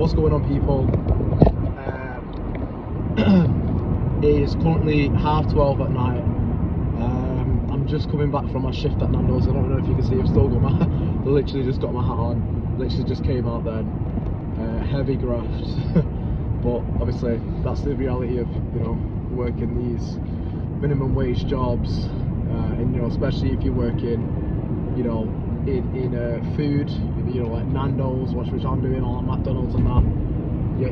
What's going on, people? It is currently 12:30 at night. I'm just coming back from my shift at Nando's. I don't know if you can see, I've still got my literally just got my hat on, literally just came out then. Heavy graft. But obviously that's the reality of, you know, working these minimum wage jobs, and you know, especially if you're working, you know, in food, you know, like Nando's, which I'm doing, or McDonald's and that. Yeah,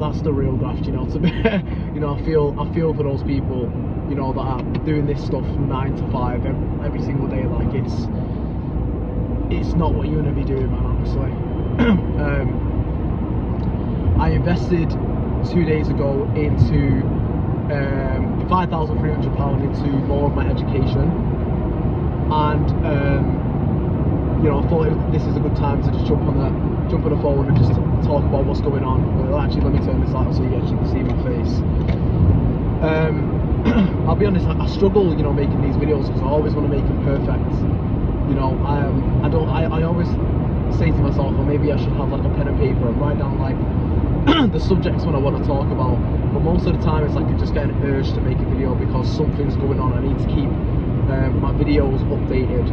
that's the real graft, you know. To be, you know, I feel for those people, you know, that are doing this stuff 9 to 5 every single day. Like it's not what you want to be doing, man. Honestly. I invested 2 days ago into £5,300 into more of my education, and you know, I thought this is a good time to just jump on the phone and just talk about what's going on. Well, actually, let me turn this light so you actually can see my face. I'll be honest, I struggle, you know, making these videos because I always want to make them perfect. You know, I always say to myself, well, maybe I should have like a pen and paper and write down like the subjects when I want to talk about. But most of the time, it's like I just get an urge to make a video because something's going on. I need to keep my videos updated.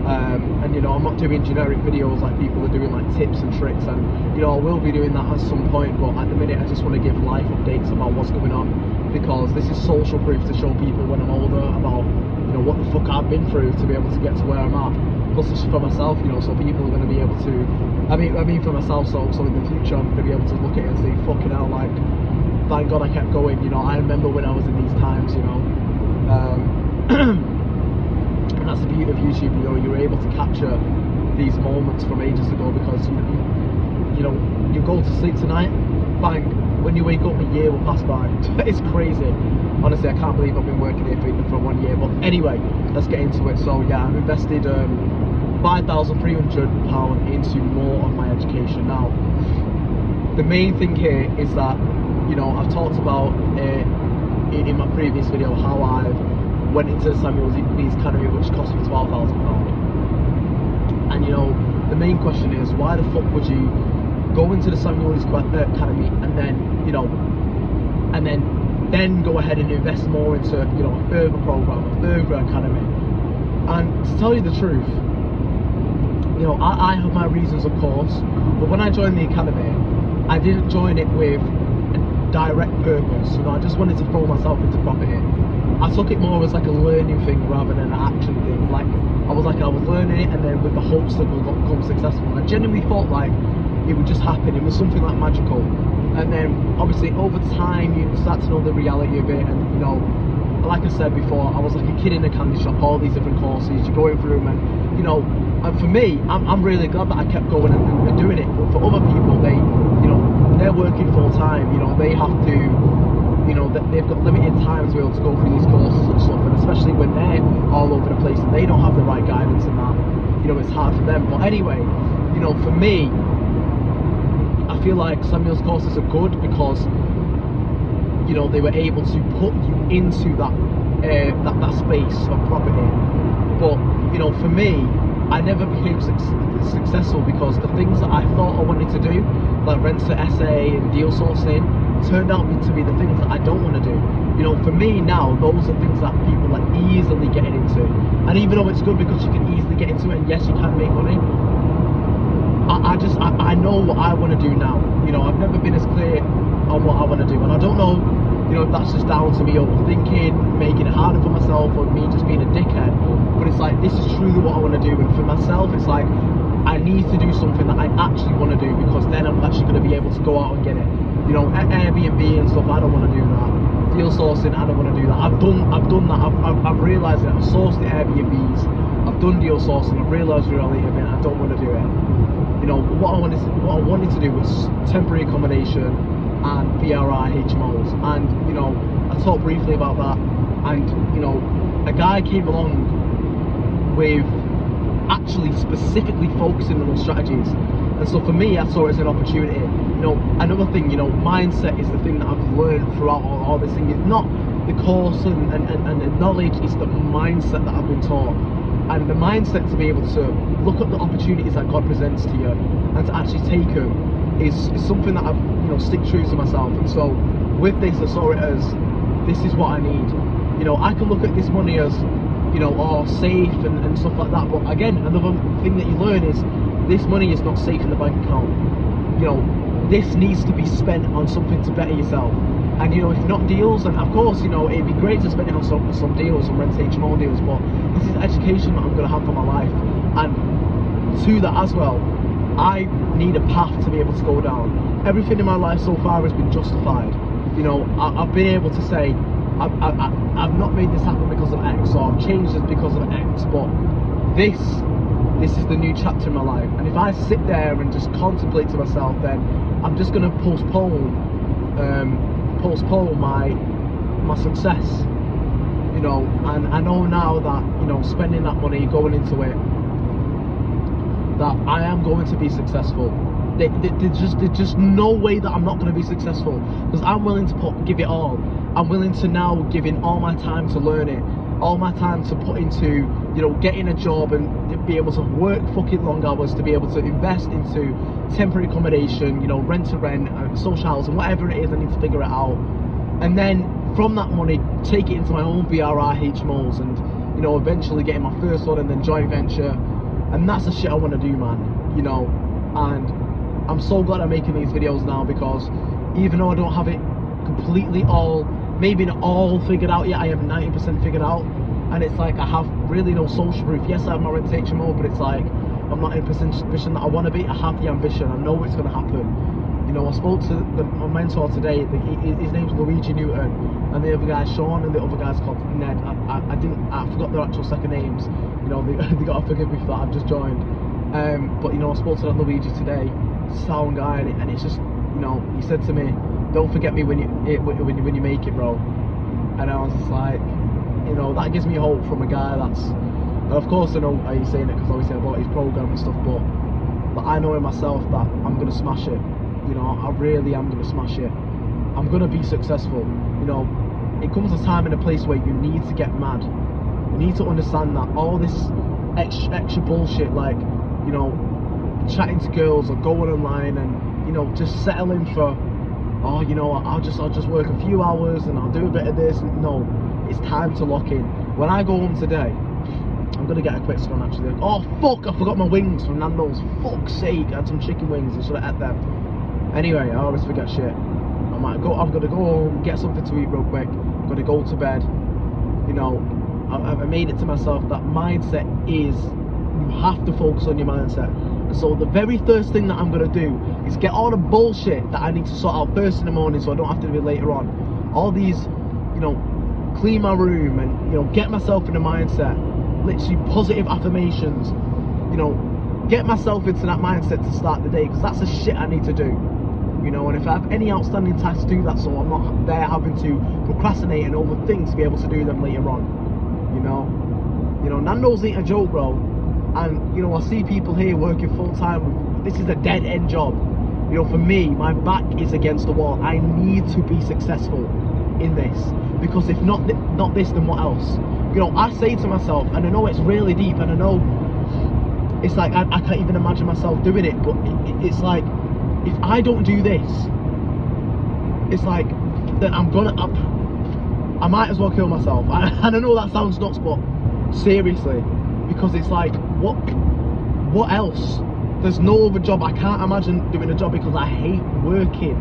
And you know, I'm not doing generic videos like people are doing, like tips and tricks, and you know, I will be doing that at some point, but at the minute I just want to give life updates about what's going on, because this is social proof to show people when I'm older about, you know, what the fuck I've been through to be able to get to where I'm at. Plus it's for myself, you know, so people are going to be able to, I mean for myself, so in the future I'm going to be able to look at it and say, fucking hell, like, thank God I kept going. You know, I remember when I was in these times, you know. And that's the beauty of YouTube, you know, you're able to capture these moments from ages ago, because you know, you go to sleep tonight, bang, when you wake up a year will pass by. It's crazy. Honestly, I can't believe I've been working here for 1 year. But anyway, let's get into it. So yeah, I've invested £5,300 into more of my education. Now, the main thing here is that, you know, I've talked about in my previous video how I've went into the Samuel Leeds Academy, which cost me £12,000. And you know, the main question is, why the fuck would you go into the Samuel Leeds Academy and then, you know, and then go ahead and invest more into, you know, a further program, a further academy? And to tell you the truth, you know, I have my reasons, of course, but when I joined the academy, I didn't join it with a direct purpose. You know, I just wanted to throw myself into property. I took it more as like a learning thing rather than an action thing. Like I was learning it, and then with the hopes that we'll become successful. I genuinely thought like it would just happen. It was something like magical. And then obviously over time you start to know the reality of it, and you know, like I said before, I was like a kid in a candy shop, all these different courses, you're going through them, and you know, and for me, I'm really glad that I kept going and doing it. But for other people, they, you know, they're working full time, you know, they have to, you know, they've got limited time to be able to go through these courses and stuff, and especially when they're all over the place and they don't have the right guidance and that, you know, it's hard for them. But anyway, you know, for me, I feel like Samuel's courses are good because, you know, they were able to put you into that space of property. But you know, for me, I never became successful because the things that I thought I wanted to do, like rent to SA and deal sourcing, turned out to be the things that I don't want to do. You know, for me now, those are things that people are easily getting into. And even though it's good because you can easily get into it, and yes, you can make money, I know what I want to do now. You know, I've never been as clear on what I want to do, and I don't know, you know, if that's just down to me overthinking, making it harder for myself, or me just being a dickhead. But it's like, this is truly what I want to do, and for myself, it's like, I need to do something that I actually want to do, because then I'm actually going to be able to go out and get it. You know, Airbnb and stuff, I don't want to do that. Deal sourcing, I don't want to do that. I've done that. I've realised that I've sourced the Airbnbs, I've done deal sourcing, I've realised the reality of it, I don't want to do it. You know, what I wanted to do was temporary accommodation and VRI HMOs, and you know, I talked briefly about that, and you know, a guy came along with actually specifically focusing on those strategies, and so for me, I saw it as an opportunity. You know, another thing, you know, mindset is the thing that I've learned throughout all this thing. It's not the course and the knowledge, it's the mindset that I've been taught. And the mindset to be able to look at the opportunities that God presents to you and to actually take them is something that I've, you know, stick true to myself. And so with this, I saw it as, this is what I need. You know, I can look at this money as, you know, or safe and stuff like that, but again, another thing that you learn is this money is not safe in the bank account. You know, this needs to be spent on something to better yourself. And you know, if not deals, and of course, you know, it'd be great to spend it on some deals, some rent HMO deals, but this is education that I'm going to have for my life. And to that as well, I need a path to be able to go down. Everything in my life so far has been justified. You know, I've been able to say, I've not made this happen because of X, or I've changed it because of X, but this is the new chapter in my life. And if I sit there and just contemplate to myself, then I'm just going to postpone my success. You know, and I know now that, you know, spending that money, going into it, that I am going to be successful. There's just no way that I'm not going to be successful, because I'm willing to give it all. I'm willing to now give in all my time to learn it, all my time to put into, you know, getting a job and be able to work fucking long hours, to be able to invest into temporary accommodation, you know, rent to rent, social housing, whatever it is. I need to figure it out, and then from that money take it into my own BRI HMOs, and you know, eventually getting my first one, and then joint venture. And that's the shit I want to do, man. You know, and I'm so glad I'm making these videos now, because even though I don't have it completely all, maybe not all figured out yet, I have 90% figured out. And it's like, I have really no social proof. Yes, I have my rent HMO, but it's like, I'm not in a position that I want to be. I have the ambition. I know it's going to happen. You know, I spoke to my mentor today. His name's Luigi Newton, and the other guy's Sean, and the other guy's called Ned. I forgot their actual second names. You know, they got to forgive me for that. I've just joined. But you know, I spoke to that Luigi today, sound guy, and it's just, you know, he said to me, "Don't forget me when you make it, bro." And I was just like, you know, that gives me hope from a guy that's, and of course I know he's saying it because obviously I bought his program and stuff, but I know in myself that I'm gonna smash it. You know, I really am gonna smash it. I'm gonna be successful. You know, it comes a time and a place where you need to get mad. You need to understand that all this extra bullshit, like, you know, chatting to girls or going online and, you know, just settling for, oh, you know, I'll just work a few hours and I'll do a bit of this. No, it's time to lock in. When I go home today, I'm gonna get a quick one actually. Oh fuck, I forgot my wings from Nando's. Fuck's sake, I had some chicken wings, I should have ate them. Anyway, I always forget shit. I'm gonna go home, get something to eat real quick. I'm gonna go to bed. You know, I made it to myself that mindset is, you have to focus on your mindset. And so the very first thing that I'm gonna do is get all the bullshit that I need to sort out first in the morning, so I don't have to do it later on. All these, you know, clean my room and, you know, get myself in the mindset. Literally positive affirmations. You know, get myself into that mindset to start the day, because that's the shit I need to do. You know, and if I have any outstanding tasks, do that, so I'm not there having to procrastinate and overthink to be able to do them later on. You know, Nando's ain't a joke, bro. And you know, I see people here working full time. This is a dead end job. You know, for me, my back is against the wall. I need to be successful in this, because if not this, then what else? You know, I say to myself, and I know it's really deep, and I know it's like I can't even imagine myself doing it, but it's like, if I don't do this, it's like, then I might as well kill myself. And I know that sounds nuts, but seriously, because it's like, what else? There's no other job. I can't imagine doing a job because I hate working.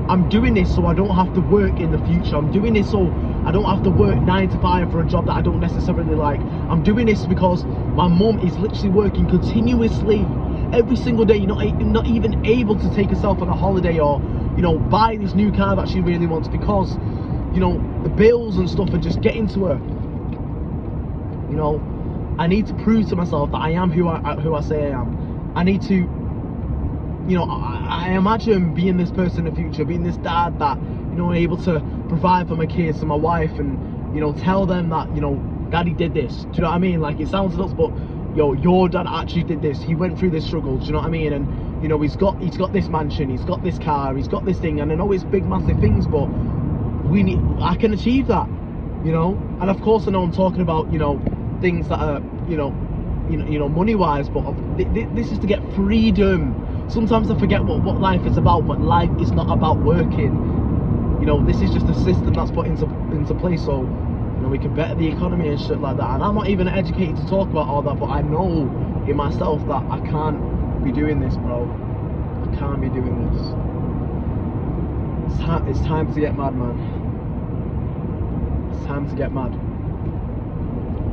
I'm doing this so I don't have to work in the future. I'm doing this so I don't have to work 9 to 5 for a job that I don't necessarily like. I'm doing this because my mum is literally working continuously every single day. You're not even able to take herself on a holiday, or, you know, buy this new car that she really wants, because, you know, the bills and stuff are just getting to her. You know, I need to prove to myself that I am who I say I am. I need to, you know, I imagine being this person in the future, being this dad that, you know, able to provide for my kids and my wife, and, you know, tell them that, you know, daddy did this. Do you know what I mean? Like, it sounds nuts, but yo, your dad actually did this. He went through this struggle. Do you know what I mean? And, you know, he's got this mansion, he's got this car, he's got this thing, and I know it's big, massive things, but I can achieve that, you know. And of course, I know I'm talking about, you know, things that are, you know, money-wise, but this is to get freedom sometimes I forget what life is about, but life is not about working. You know, this is just a system that's put into place so, you know, we can better the economy and shit like that. And I'm not even educated to talk about all that, but I know in myself that I can't be doing this, bro. I can't be doing this. It's time to get mad, man. It's time to get mad.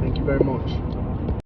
Thank you very much.